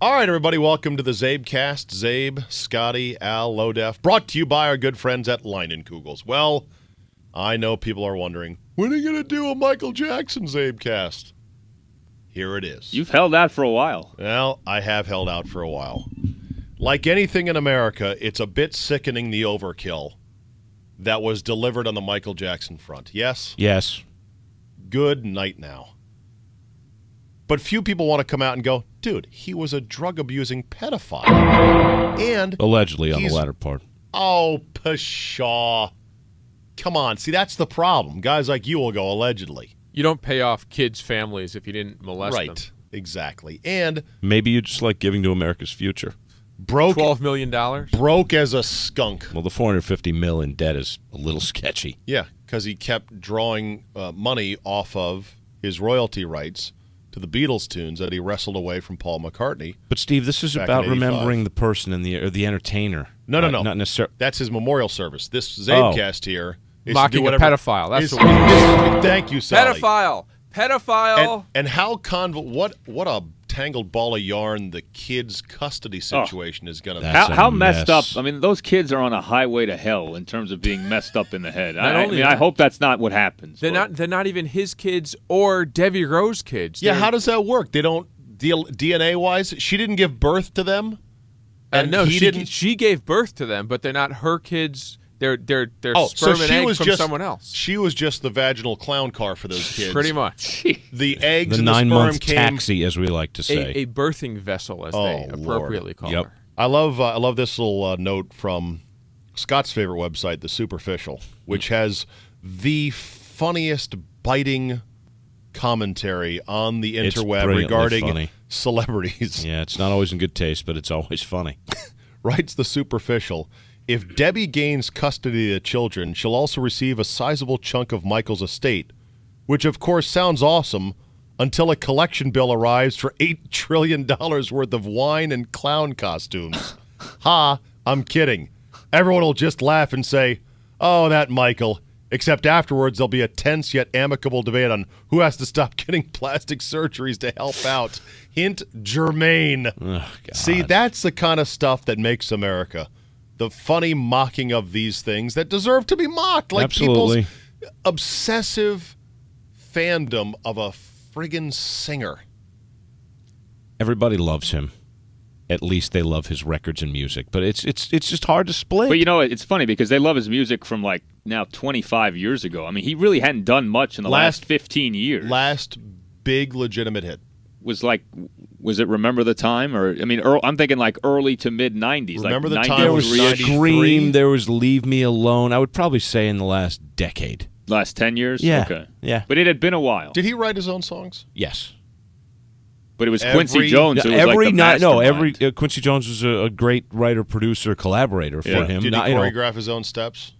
All right, everybody, welcome to the Czabecast. Czabe, Scotty, Al, Low Def, brought to you by our good friends at Leinenkugels. Well, I know people are wondering, when are you going to do a Michael Jackson Czabecast? Here it is. You've held out for a while. Well, I have held out for a while. Like anything in America, it's a bit sickening the overkill that was delivered on the Michael Jackson front. Yes? Yes. Good night now. But few people want to come out and go, dude, he was a drug-abusing pedophile. And allegedly on the latter part. Oh, pshaw. Come on. See, that's the problem. Guys like you will go, allegedly. You don't pay off kids' families if you didn't molest them. Right. Exactly. And maybe you just like giving to America's future. Broke $12 million? Broke as a skunk. Well, the $450 million in debt is a little sketchy. Yeah, because he kept drawing money off of his royalty rights to the Beatles tunes that he wrestled away from Paul McCartney. But, Steve, this is about remembering the person and the entertainer. No. Not necessarily. That's his memorial service. This Czabecast here is mocking a pedophile. That's what it is. Thank you, Sally. Pedophile. And how what a tangled ball of yarn the kids' custody situation is going to be. How messed up. I mean, those kids are on a highway to hell in terms of being messed up in the head. I hope that's not what happens. They're not even his kids or Debbie Rowe's kids. Yeah, how does that work? They don't DNA-wise? She didn't give birth to them? No, she gave birth to them, but they're not her kids. They're sperm and egg from someone else. She was just the vaginal clown car for those kids. Pretty much. The eggs the and the sperm 9-month came taxi, as we like to say. A birthing vessel, as they appropriately call her. I love this little note from Scott's favorite website, The Superficial, which has the funniest biting commentary on the interweb regarding celebrities. Yeah, it's not always in good taste, but it's always funny. Writes The Superficial. If Debbie gains custody of the children, she'll also receive a sizable chunk of Michael's estate, which of course sounds awesome until a collection bill arrives for $8 trillion worth of wine and clown costumes. Ha, I'm kidding. Everyone will just laugh and say, oh, that Michael. Except afterwards there'll be a tense yet amicable debate on who has to stop getting plastic surgeries to help out. Hint, Jermaine. Oh, See, that's the kind of stuff that makes America. The funny mocking of these things that deserve to be mocked. Like Absolutely. People's obsessive fandom of a friggin' singer. Everybody loves him. At least they love his records and music. But it's just hard to split. But, you know, it's funny because they love his music from, like, now 25 years ago. I mean, he really hadn't done much in the last 15 years. Last big legitimate hit. Was it Remember the Time? Or I mean, I'm thinking like early to mid-90s. Remember like the Time? There was Scream. There was Leave Me Alone. I would probably say in the last decade. Last 10 years? Yeah. Okay. Yeah. But it had been a while. Did he write his own songs? Yes. But it was Quincy Jones. Who was like the mastermind. Quincy Jones was a great writer, producer, collaborator for him. Did he choreograph his own steps?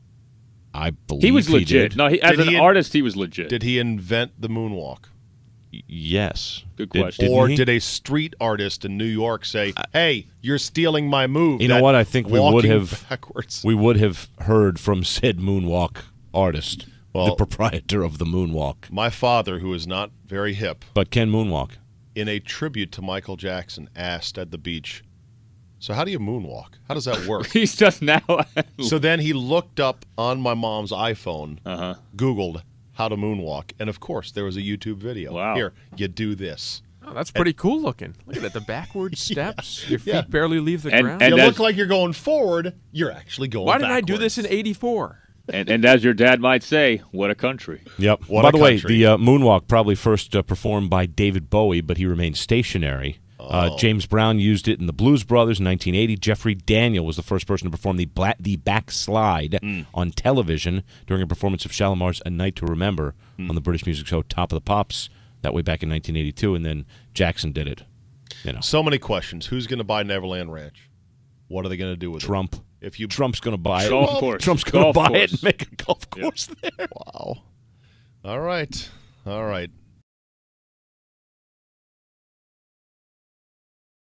I believe he was legit. Did. No, as an artist, he was legit. Did he invent the moonwalk? Yes. Good question. Did a street artist in New York say, hey, you're stealing my move? You know what? I think we would have backwards. We would have heard from said moonwalk artist, the proprietor of the moonwalk. My father, who is not very hip, but can moonwalk, in a tribute to Michael Jackson, asked at the beach, so how do you moonwalk? How does that work? He's just now. So then he looked up on my mom's iPhone, Googled how to moonwalk, and of course there was a YouTube video. Wow. Here, you do this. Oh, that's pretty cool looking. Look at that, the backward steps. Your feet barely leave the ground. And you look like you're going forward, you're actually going Why backwards. didn't I do this in '84? And as your dad might say, what a country. Yep. By the way, the moonwalk probably first performed by David Bowie, but he remained stationary. James Brown used it in the Blues Brothers in 1980. Jeffrey Daniel was the first person to perform the backslide on television during a performance of Shalimar's A Night to Remember on the British music show Top of the Pops, that way back in 1982, and then Jackson did it. You know. So many questions. Who's going to buy Neverland Ranch? What are they going to do with Trump. it? Trump's going to buy it. Golf course. Trump's going to buy it and make a golf course there. Wow. All right.